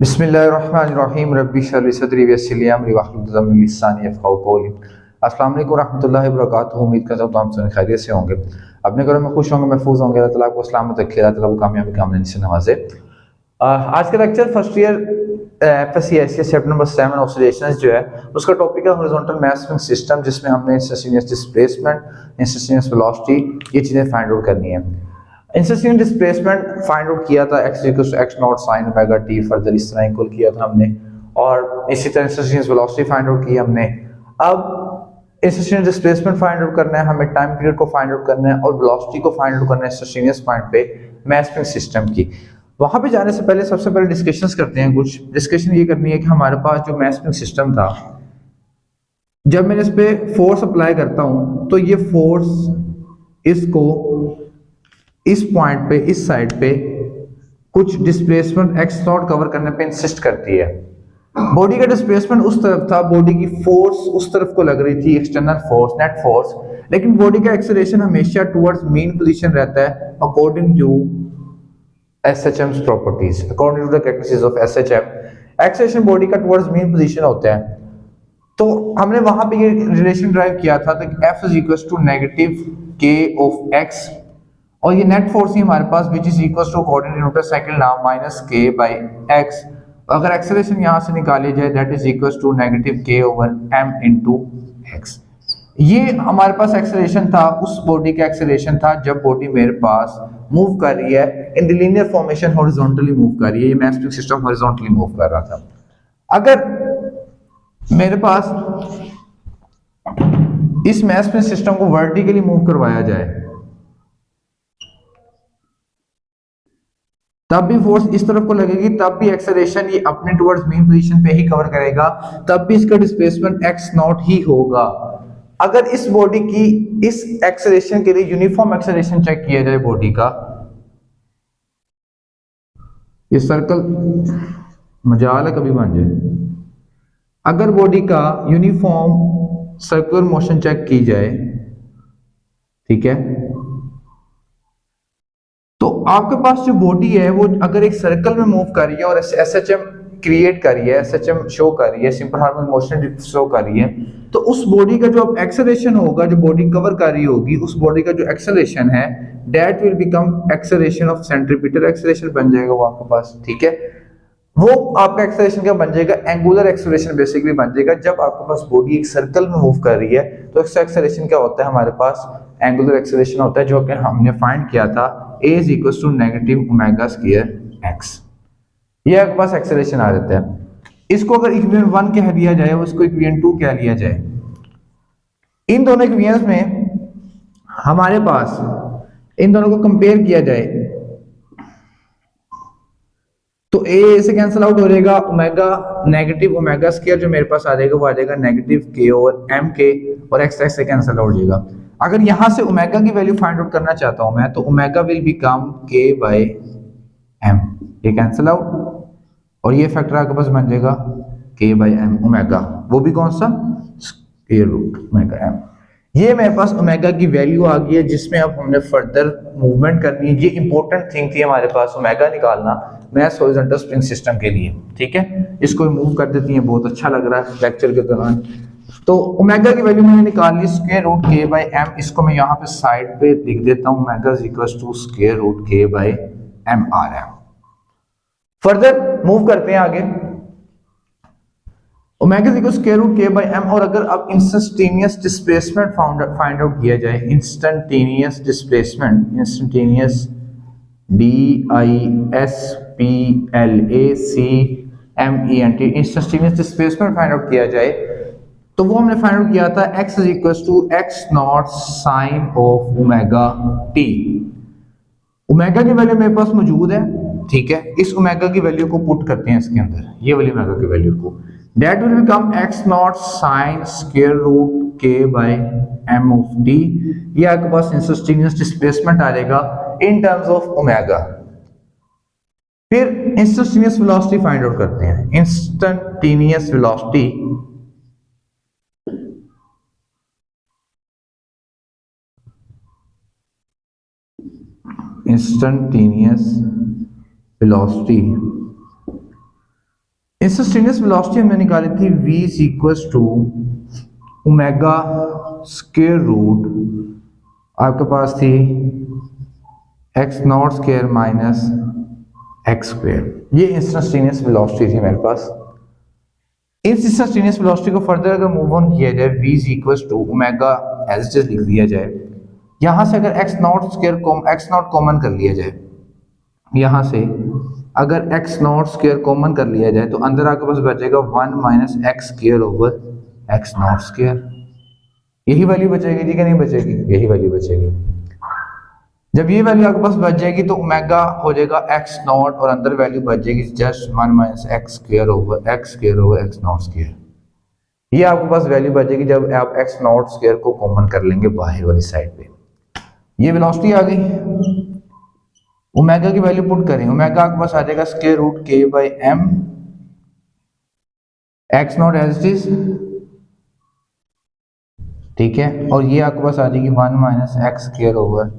बिस्मिल्लाहिर्रहमानिर्रहीम रब्बी शरह सदरी वयस्सिर ली अमरी वाहलुल उक़दतम मिन लिसानी यफ़क़हू क़ौली। अस्सलाम वालेकुम रहमतुल्लाहि व बरकातुहू। उम्मीद करता हूँ तो आप सब खैरियत से होंगे, अपने घरों में खुश होंगे, महफूज होंगे। अल्लाह ताला आपको सलामत रखे, अल्लाह ताला आपको कामयाबी कामयाबी से नवाजे। आज का lecture first year FSc chapter number 7 oscillations जो है उसका टॉपिक है हॉरिजॉन्टल मास स्विंग सिस्टम, जिसमें हमने इंस्टेंटेनियस डिस्प्लेसमेंट, इंस्टेंटेनियस वेलोसिटी ये चीज़ें फाइंड आउट करनी है। इंस्टेंटेनियस डिस्प्लेसमेंट फाइंड आउट किया था x naught sine omega t, further इस तरह इक्वल किया था हमने, और इसी तरह इंस्टेंटेनियस वेलोसिटी फाइंड आउट की हमने। अब इंस्टेंटेनियस डिस्प्लेसमेंट फाइंड आउट करना है हमें, टाइम पीरियड को फाइंड आउट करना है और वेलोसिटी को फाइंड आउट करना है इंस्टेंटेनियस पॉइंट पे मास स्विंग सिस्टम की। वहां पे जाने से पहले सबसे पहले डिस्कशंस करते हैं। कुछ डिस्कशन ये करनी है कि हमारे पास जो मास स्विंग सिस्टम था, जब मैंने इस पे फोर्स अप्लाई करता हूं तो ये फोर्स इसको इस पॉइंट पे, इस साइड पे कुछ डिस्प्लेसमेंट x नॉट कवर करने पे इंसिस्ट करती है। बॉडी का डिस्प्लेसमेंट उस तरफ था, बॉडी की फोर्स उस तरफ को लग रही थी, एक्सटर्नल फोर्स, नेट फोर्स, लेकिन बॉडी का एक्सेलरेशन हमेशा टुवर्ड्स मीन पोजीशन रहता है according to SHM's properties, according to the characteristics of SHM। Acceleration body का टुवर्ड्स मीन पोजीशन होता है। तो हमने वहां पे ये रिलेशन ड्राइव किया था कि F is equal to negative k of x, और ये नेट फोर्स ही हमारे पास which is equal to according to Newton second law minus k by x। अगर एक्सेलरेशन यहां से निकाली जाए that is equal to negative k over m into x। ये हमारे पास एक्सेलरेशन था, उस बॉडी का एक्सेलरेशन था जब बॉडी मेरे पास मूव कर रही है in the linear formation, horizontally move कर रही है। ये मास स्विंग सिस्टम हॉरिजॉन्टली मूव कर रहा था। अगर मेरे पास इस मास स्विंग सिस्टम को वर्टिकली मूव करवाया जाए तब भी फोर्स इस तरफ को लगेगी, तब भी एक्सेलरेशन ये अपने टुवर्ड्स मीन पोजीशन पे ही कवर करेगा, तब भी इसका डिस्प्लेसमेंट x नॉट ही होगा। अगर इस बॉडी की इस एक्सेलरेशन के लिए यूनिफॉर्म एक्सेलरेशन चेक किया जाए बॉडी का, ये सर्कल मजाल है कभी बन जाए, अगर बॉडी का यूनिफॉर्म सर्कुलर मोशन चेक की जाए, ठीक है, तो आपके पास जो बॉडी है वो अगर एक सर्कल में मूव कर रही है और SHM क्रिएट कर रही है, SHM शो कर रही है, सिंपल हार्मोनिक मोशन शो कर रही है, तो उस बॉडी का जो एक्सेलरेशन होगा, जो बॉडी कवर कर रही होगी, उस बॉडी का जो एक्सेलरेशन है that will become acceleration of centripetal acceleration बन जाएगा वो आपके पास, ठीक है। वो आपका एक्सेलरेशन क्या बन जाएगा, एंगुलर एक्सेलरेशन बेसिकली बन जाएगा। जब आपके पास बॉडी एक सर्कल में मूव कर रही है तो इसका एक्सेलरेशन क्या होता है, हमारे पास एंगुलर एक्सेलरेशन होता है, जो कि हमने फाइंड किया था a is equal to negative omega square x। ये आपके पास एक्सेलरेशन आ जाता है। इसको अगर इक्वेशन 1 कह दिया जाए, उसको इक्वेशन 2 कह लिया जाए, इन दोनों इक्वेशंस में हमारे पास इन दोनों को कंपेयर किया जाए तो a से कैंसिल आउट हो जाएगा, ओमेगा नेगेटिव ओमेगा स्क्वायर जो मेरे पास आ जाएगा वो आ जाएगा negative k over m k, और x से कैंसिल आउट हो जाएगा। अगर यहां से ओमेगा की वैल्यू फाइंड आउट करना चाहता हूं मैं, तो omega will become k by m, ये कैंसिल आउट, और ये फैक्टर आपके पास बन जाएगा k बाय m ओमेगा, वो भी कौन सा, स्क्वायर रूट ओमेगा m। ये मेरे पास ओमेगा की वैल्यू आ गई है, जिसमें अब हमने फर्दर मूवमेंट करनी है। ये इंपॉर्टेंट थिंग थी हमारे पास, ओमेगा निकालना मास हॉरिजॉन्टल स्प्रिंग सिस्टम के लिए, ठीक है। इसको मूव कर देती हैं, बहुत अच्छा लग रहा है लेक्चर के दौरान। तो ओमेगा की वैल्यू मैंने निकाल ली square root k by m, इसको मैं यहाँ पे साइड पे लिख देता हूँ, omega is equal to square root k by m आ रहा है। फर्दर मूव करते हैं आगे, omega is equal to square root k by m, और अगर अब इंस्टेंटेनियस डिस्प्लेसमेंट फाइंड आउट किया जाए, instantaneous displacement, instantaneous DISPLACMENT, instantaneous displacement find out किया जाए, तो वो हमने फाइंड आउट किया था x is equal to x naught sine of omega t। Omega की वैल्यू मेरे पास मौजूद है, ठीक है। इस ओमेगा की वैल्यू को पुट करते हैं इसके अंदर, ये वाली ओमेगा की वैल्यू को, that will become x naught sine square root k by m of t। ये आपके पास इंस्टेंटेनियस डिस्प्लेसमेंट आ जाएगा इन टर्म्स ऑफ ओमेगा। फिर इंस्टेंटेनियस वेलोसिटी फाइंड आउट करते हैं। Instantaneous velocity instantaneous velocity instantaneous velocity हमने निकाली थी v is equal to omega square root आपके पास थी x naught square minus x square. ये इंस्टेंटेनियस वेलोसिटी थी मेरे पास। इस इंस्टेंटेनियस वेलोसिटी को फर्दर अगर मूव ऑन किया जाए v is equal to omega as it लिख दिया जाए, यहां से अगर एक्स नॉट कॉमन कर लिया जाए, यहां से अगर एक्स नॉट स्क्वायर कॉमन कर लिया जाए तो अंदर आपके पास बचेगा 1 minus x square over x naught square. यही वैल्यू बचेगी जी कि नहीं बचेगी? यही वैल्यू बचेगी। जब ये वैल्यू आपके पास बच जाएगी तो ओमेगा हो जाएगा एक्स नॉट और अंदर वैल्यू बच जाएगी just 1 minus x square over x naught square. ये आपके पास वैल्यू बच जाएगी जब आप एक्स नॉट स्क्वायर को कॉमन कर लेंगे बाहर वाली साइड पे। ये वेलोसिटी आ गई। ओमेगा की वैल्यू पुट करें, ओमेगा आपके पास आ जाएगा स्क्वायर रूट के by m x naught as it is, ठीक है। और ये आपके पास आ जाएगी 1 minus x square over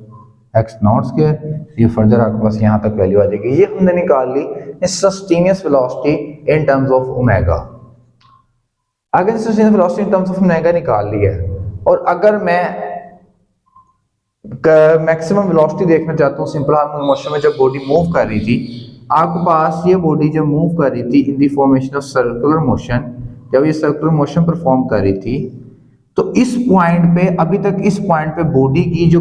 x naught square. ये फर्दर आपके पास यहाँ तक वैल्यू आ जाएगी। ये हमने निकाल ली instantaneous velocity in terms of omega. अगर instantaneous velocity in terms of omega निकाल ली है और अगर मैं मैक्सिमम वेलोसिटी देखना चाहता हूँ सिंपल हार्मोनिक मोशन में, जब बॉडी मूव कर रही थी आपके पास, ये बॉडी जब मूव कर रही थी in the formation of circular motion, जब ये सर्कुलर मोशन परफॉर्म कर रही थी तो इस पॉइंट पे, अभी तक इस पॉइंट पे बॉडी की जो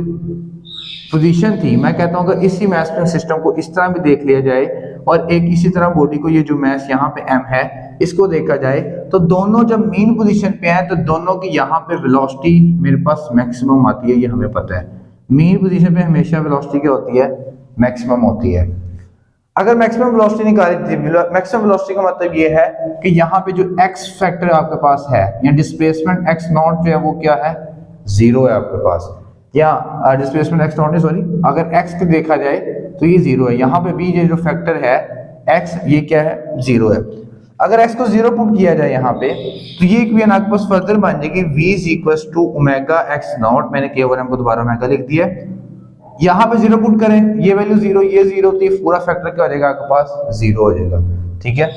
पोजीशन थी, मैं कहता हूँ अगर इसी मैथ स्प्रिंग सिस्टम को इस तरह भी देख लिया जाए और एक इसी तरह बॉडी को, ये जो मैथ यहाँ पे m है इसको देखा जाए तो दोनों जब मीन पोजीशन पे हैं तो दोनों की यहाँ पे वेलोसिटी मेरे पास मैक्सिमम आती है। ये हमें पता है मीन पोजीशन पे हमेशा वेलोसिटी क्या होती है? मैक्सिमम होती है। अगर मैक्सिमम वेलोसिटी निकाली थी, मैक्सिमम वेलोसिटी का मतलब ये है कि यहाँ पे जो x फैक्टर आपके पास है या डिस्प्लेसमेंट x नॉट जो है वो क्या है? 0 है आपके पास, या डिस्प्लेसमेंट x नॉट है, सॉरी, अगर x को देखा जाए तो ये 0 है। यहाँ पे भी ये जो फैक्टर है x, ये क्या है? 0 है। अगर x को 0 पुट किया जाए यहाँ पे तो ये इक्वेशन आपके पास फर्दर बन जाएगी v is equal to omega x naught, मैंने k ओवर m को दोबारा ओमेगा लिख दिया। यहाँ पे 0 पुट करें, ये वैल्यू 0, ये 0, तो ये पूरा फैक्टर क्या हो जाएगा आपके पास? 0 हो जाएगा, ठीक है।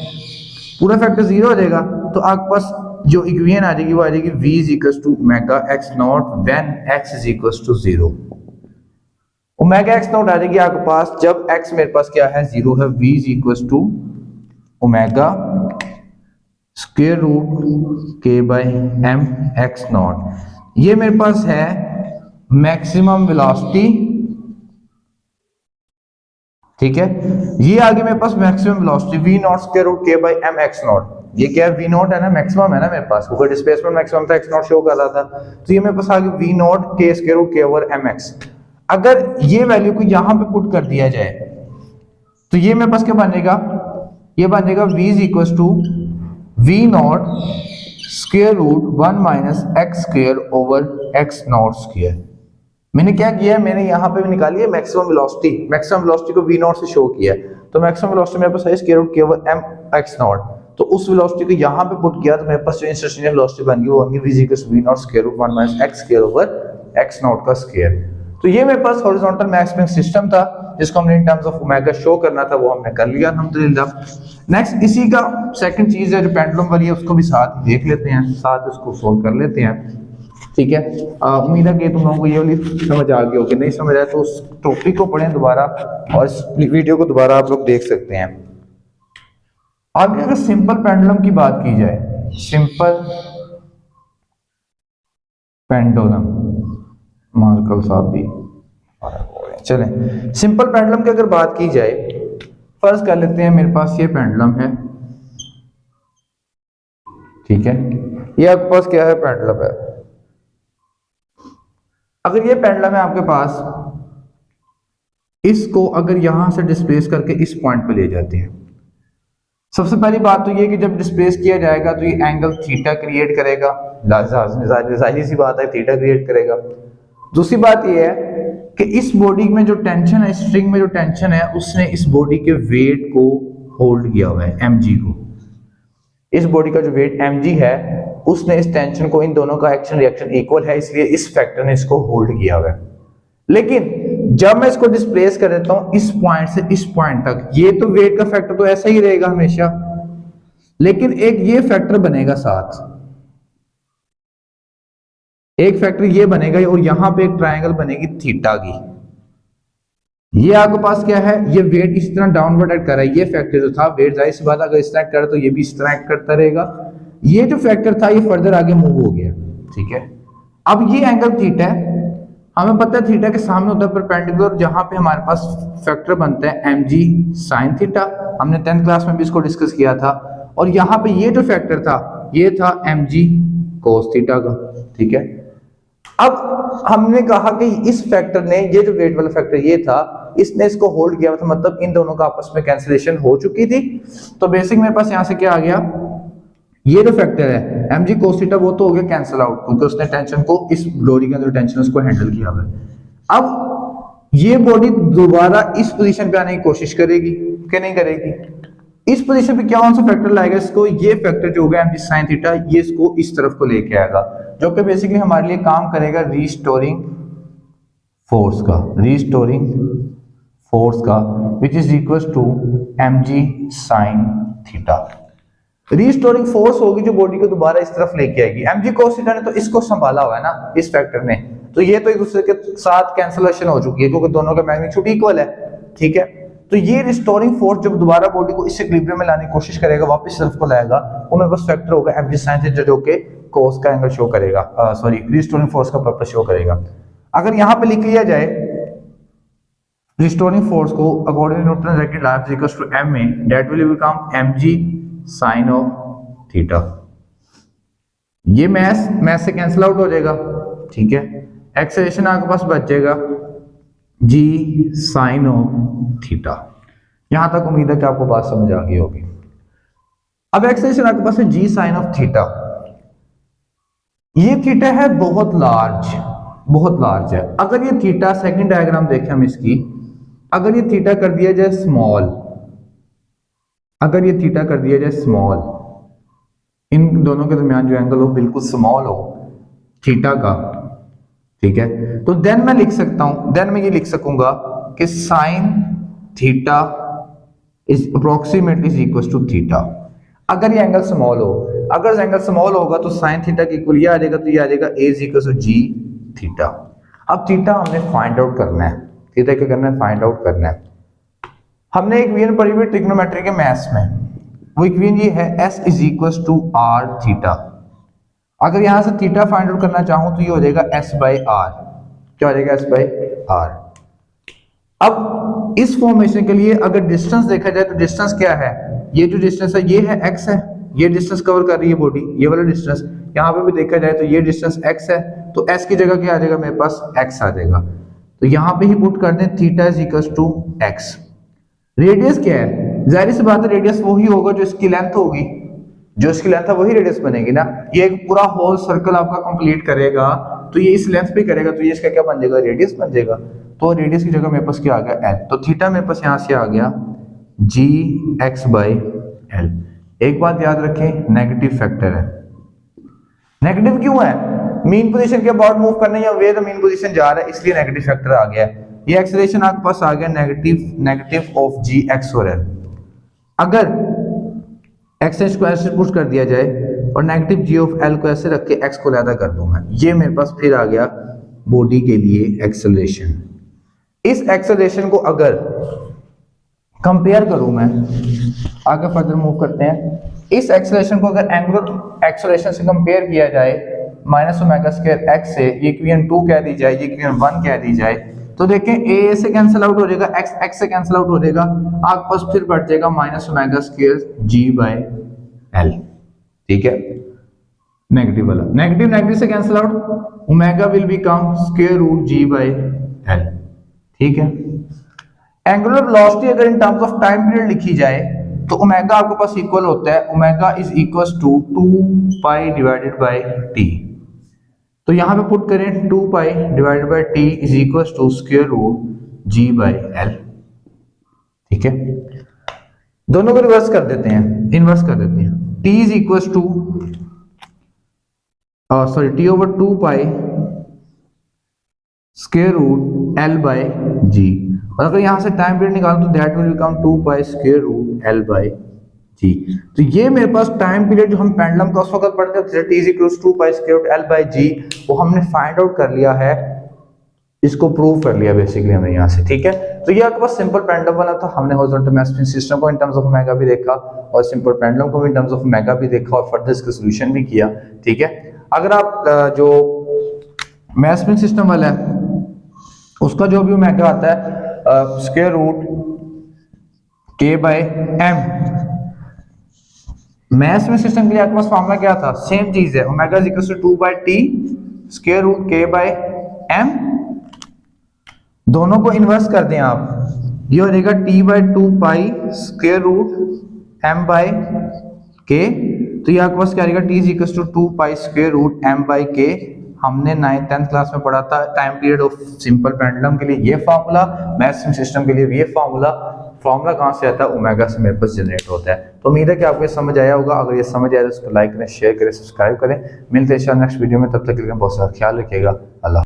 पूरा फैक्टर 0 हो जाएगा तो आपके पास जो इक्वेशन आ जाएगी वो आ जाएगी v is equal to omega x not when x is equal to 0। Omega x not आ जाएगी आपके पास जब x मेरे पास क्या है? 0 है। v is equal to omega square root के बाई एम एक्स नॉट। ये मेरे पास है मैक्सिमम वेलोसिटी, ठीक है। ये आगे मेरे पास maximum velocity v not square root के बाई एम एक्स नॉट। ये क्या है? v नॉट है ना, मैक्सिमम है ना मेरे पास, क्योंकि डिस्प्लेसमेंट मैक्सिमम था, x नॉट शो कर रहा था, तो ये मेरे पास आगे v नॉट के स्क्वायर रूट के ओवर एम एक्स। अगर ये वैल्यू को यहां पे पुट कर दिया जाए तो ये मेरे पास क्या बनेगा? ये बनेगा v is equal to v not square root 1 minus x square over x naught square. मैंने क्या किया है? मैंने यहाँ पे भी निकाली है मैक्सिमम वेलोसिटी, मैक्सिमम वेलोसिटी को v नॉट से शो किया है, तो मैक्सिमम वेलोसिटी मेरे पास है स्क्वायर रूट के ओवर एम एक्स नॉट, तो उस वेलोसिटी को यहाँ पे पुट किया तो मेरे पास जो इंस्टेंटेनियस वेलोसिटी बन गई वो बन गई v equal to v not square root 1 minus x square over x naught का स्क्वायर। तो ये मेरे पास हॉरिजॉन्टल मैथ स्प्रिंग सिस्टम था जिसको हमने in terms of omega show करना था, वो हमने कर लिया अल्हम्दुलिल्लाह। नेक्स्ट इसी का सेकंड चीज है जो पेंडुलम वाली है, उसको भी साथ देख लेते हैं, साथ उसको सोल्व कर लेते हैं, ठीक है। उम्मीद है कि तुम लोगों को ये वाली समझ आ गई होगी। नहीं समझ आया तो उस टॉपिक को पढ़ें दोबारा और इस वीडियो को दोबारा आप लोग देख सकते हैं। आगे अगर सिंपल पेंडुलम की बात की जाए, सिंपल पेंडुलम, मार्कल साहब भी चलें, सिंपल पेंडुलम की अगर बात की जाए, फर्ज कर लेते हैं मेरे पास ये पेंडुलम है, ठीक है। ये आपके पास क्या है? पेंडुलम है। अगर ये पेंडुलम है आपके पास, इसको अगर यहां से डिस्प्लेस करके इस पॉइंट पे ले जाते हैं, सबसे पहली बात तो ये कि जब डिस्प्लेस किया जाएगा तो ये एंगल थीटा क्रिएट करेगा, जाहिर सी बात है थीटा क्रिएट करेगा। दूसरी बात ये है कि इस बॉडी में जो टेंशन है, स्ट्रिंग में जो टेंशन है, उसने इस बॉडी के वेट को होल्ड किया हुआ है, mg को। इस बॉडी का जो वेट mg है उसने इस टेंशन को, इन दोनों का एक्शन रिएक्शन इक्वल है, इसलिए इस फैक्टर ने इसको होल्ड किया हुआ है। लेकिन जब मैं इसको डिस्प्लेस कर देता हूं इस पॉइंट से इस पॉइंट तक, ये तो वेट का फैक्टर तो ऐसा ही रहेगा हमेशा, लेकिन एक ये फैक्टर बनेगा साथ, एक फैक्टर ये बनेगा और यहां पे एक ट्रायंगल बनेगी थीटा की। ये आपके पास क्या है, ये वेट इस तरह डाउनवर्ड एक्ट कर रहा है, ये फैक्टर जो था वेट जाहिर सी बात अगर इस तरह एक्ट करे तो ये भी इस तरह एक्ट करता रहेगा। ये जो फैक्टर था ये फर्दर आगे मूव हो गया, ठीक है। अब ये एंगल थीटा है, हमें पता है थीटा के सामने होता है परपेंडिकुलर, जहां पे हमारे पास फैक्टर बनता है mg sin थीटा, हमने 10th क्लास में भी इसको डिस्कस किया था। और यहाँ पे ये जो फैक्टर था ये था mg cos थीटा का, ठीक है। अब हमने कहा कि इस फैक्टर ने, ये जो वेट वाला फैक्टर ये था, इसने इसको होल्ड किया था, मतलब इन दोनों का आपस में कैंसिलेशन हो चुकी थी। तो बेसिक मेरे पास यहां से क्या आ गया, ये जो फैक्टर है mg cos थीटा वो तो हो गया कैंसिल आउट, क्योंकि उसने टेंशन को, इस बॉडी के अंदर टेंशन उसको हैंडल किया हुआ है। अब ये बॉडी दोबारा इस पोजीशन पे आने की कोशिश करेगी कि नहीं करेगी, इस पोजीशन पे क्या कौन सा फैक्टर लाएगा इसको, ये फैक्टर जो होगा mg sin थीटा, ये इसको इस तरफ को लेके आएगा, जो कि बेसिकली हमारे लिए काम करेगा रीस्टोरिंग फोर्स का, रीस्टोरिंग फोर्स का, which is equal to mg sin theta. Restoring force होगी जो बॉडी को दोबारा इस तरफ लेके आएगी। mg cos थीटा ने तो इसको संभाला हुआ है ना, इस फैक्टर ने, तो ये तो एक दूसरे के साथ कैंसिलेशन हो चुकी है क्योंकि दोनों का मैग्नीट्यूड इक्वल है, ठीक है। तो ये रिस्टोरिंग फोर्स जब दोबारा बॉडी को इस इक्विलिब्रियम में लाने की कोशिश करेगा, वापस तरफ को लाएगा, उनमें बस फैक्टर होगा mg sin थीटा जो कि cos का एंगल शो करेगा, सॉरी रिस्टोरिंग फोर्स का पर्पस शो करेगा। अगर यहां पे लिख लिया जाए रिस्टोरिंग फोर्स को according to Newton second law equals to m में, that will become mg sin of theta. ये मैथ से कैंसिल आउट हो जाएगा, ठीक है। एक्सेलरेशन आपके पास बच जाएगा g sin ऑफ थीटा। यहां तक उम्मीद है कि आपको बात समझ आ गई होगी। अब एक्सेलरेशन आपके पास है g sin ऑफ थीटा। ये थीटा है बहुत लार्ज, बहुत लार्ज है। अगर ये थीटा, सेकंड डायग्राम देखें हम इसकी, अगर ये थीटा कर दिया जाए स्मॉल, अगर ये थीटा कर दिया जाए स्मॉल, इन दोनों के दरमियान जो एंगल हो बिल्कुल स्मॉल हो थीटा का, ठीक है, तो देन मैं लिख सकता हूं, देन मैं ये लिख सकूंगा कि sine theta is approximately is equal to theta. अगर ये एंगल स्मॉल हो, अगर एंगल स्मॉल होगा तो साइन थीटा के इक्वल ये आ जाएगा, तो ये आ जाएगा a is equal to g theta. अब थीटा हमने फाइंड आउट करना है, थीटा क्या करना है, फाइंड आउट करना है। हमने एक इक्वेशन पढ़ी हुई ट्रिग्नोमेट्री के मैथ्स में, वो इक्वेशन ये है s is equal to r theta. अगर यहां से थीटा फाइंड आउट करना चाहूं तो ये हो जाएगा s बाई r, क्या हो जाएगा s बाई r। अब इस फॉर्मेशन के लिए अगर डिस्टेंस देखा जाए तो डिस्टेंस क्या है, ये जो डिस्टेंस है ये है x है, ये डिस्टेंस कवर कर रही है बॉडी, ये वाला डिस्टेंस। यहाँ पे भी देखा जाए तो ये डिस्टेंस x है, तो s की जगह क्या आ जाएगा मेरे पास, x आ जाएगा। तो यहाँ पे ही पुट कर दें theta is equal to x। Radius क्या है, जाहिर सी बात है रेडियस वही होगा जो इसकी लेंथ होगी, जो इसकी लेंथ है वही रेडियस बनेगी ना। ये एक पूरा होल सर्कल आपका कंप्लीट करेगा तो ये इस लेंथ पे करेगा, तो ये इसका क्या बन जाएगा, रेडियस बन जाएगा। तो रेडियस की जगह मेरे पास क्या आ गया, l। तो थीटा मेरे पास यहाँ से आ गया g x बाई l। एक बात याद रखें, नेगेटिव फैक्टर है। नेगेटिव क्यों है, मीन पोजीशन के अबाउट मूव करने या वे द मीन पोजीशन जा रहा है, इसलिए नेगेटिव फैक्टर आ गया। ये एक्सेलरेशन आपके पास आ गया नेगेटिव ऑफ जी एक्स और एल। अगर एक्स को ऐसे पुश कर दिया जाए और नेगेटिव जी ऑफ एल को ऐसे रख के एक्स को अलग कर दूं मैं, ये मेरे पास फिर आ गया बॉडी के लिए एक्सेलरेशन। इस एक्सेलरेशन को अगर कंपेयर करूं मैं, आगे फर्दर मूव करते हैं, इस एक्सेलरेशन को अगर एंगुलर एक्सेलरेशन से कंपेयर किया जाए माइनस ओमेगा स्क्वायर एक्स से, ये इक्वेशन 2 कह दी जाए, ये इक्वेशन 1 कह दी जाए, तो देखें a से कैंसिल आउट हो जाएगा, x से कैंसिल आउट हो जाएगा, आपके पास फिर बढ़ जाएगा minus omega square g by l, ठीक है। नेगेटिव वाला नेगेटिव नेगेटिव से cancel out, omega will become square root g by l, ठीक है। एंगुलर वेलोसिटी अगर in terms of time period लिखी जाए तो ओमेगा आपके पास इक्वल होता है, omega is equal to 2 pi divided by t। तो यहां पे पुट करें 2 pi divided by t is equal to square root g by l, ठीक है। दोनों को रिवर्स कर देते हैं, इनवर्स कर देते हैं। t is equal to t over 2 pi square root l by g, और अगर यहां से टाइम पीरियड निकालो तो that will become 2 pi square root l by g. तो ये मेरे पास टाइम पीरियड जो हम पेंडुलम का उस वक्त पढ़ते थे t equals 2 pi square root l by g, वो हमने फाइंड आउट कर लिया है, इसको प्रूव कर लिया बेसिकली हमने यहाँ से। ठीक है, तो ये आपके पास सिंपल पेंडुलम बना था, हमने हॉरिजॉन्टल मास स्प्रिंग सिस्टम को इन टर्म्स ऑफ ओमेगा भी देखा और सिंपल पेंडुलम को भी इन टर्म्स ऑफ ओमेगा भी देखा और फर्दर इसका सॉल्यूशन भी किया। ठीक है, अगर आप जो मास स्प्रिंग सिस्टम वाला है उसका जो भी ओमेगा आता है square root k by m, mass spring system के लिए आपके पास फॉर्मूला क्या था, सेम चीज है, omega is equal to 2 by t square root k by m। दोनों को इन्वर्स कर दें आप, ये हो जाएगा t by 2 pi square root m by k। तो ये आपके पास क्या आएगा, t is equal to 2 pi square root m by k। हमने 9th 10th क्लास में पढ़ा था time period of simple pendulum के लिए ये फार्मूला, मास स्प्रिंग सिस्टम के लिए भी ये फार्मूला कहां से आता है, ओमेगा से मेरे पास जनरेट होता है। तो उम्मीद है कि आपको ये समझ आया होगा, अगर ये समझ आया तो उसको लाइक करें, शेयर करें, सब्सक्राइब करें। मिलते हैं नेक्स्ट वीडियो में, तब तक के लिए बहुत सारा ख्याल रखिएगा। अल्लाह।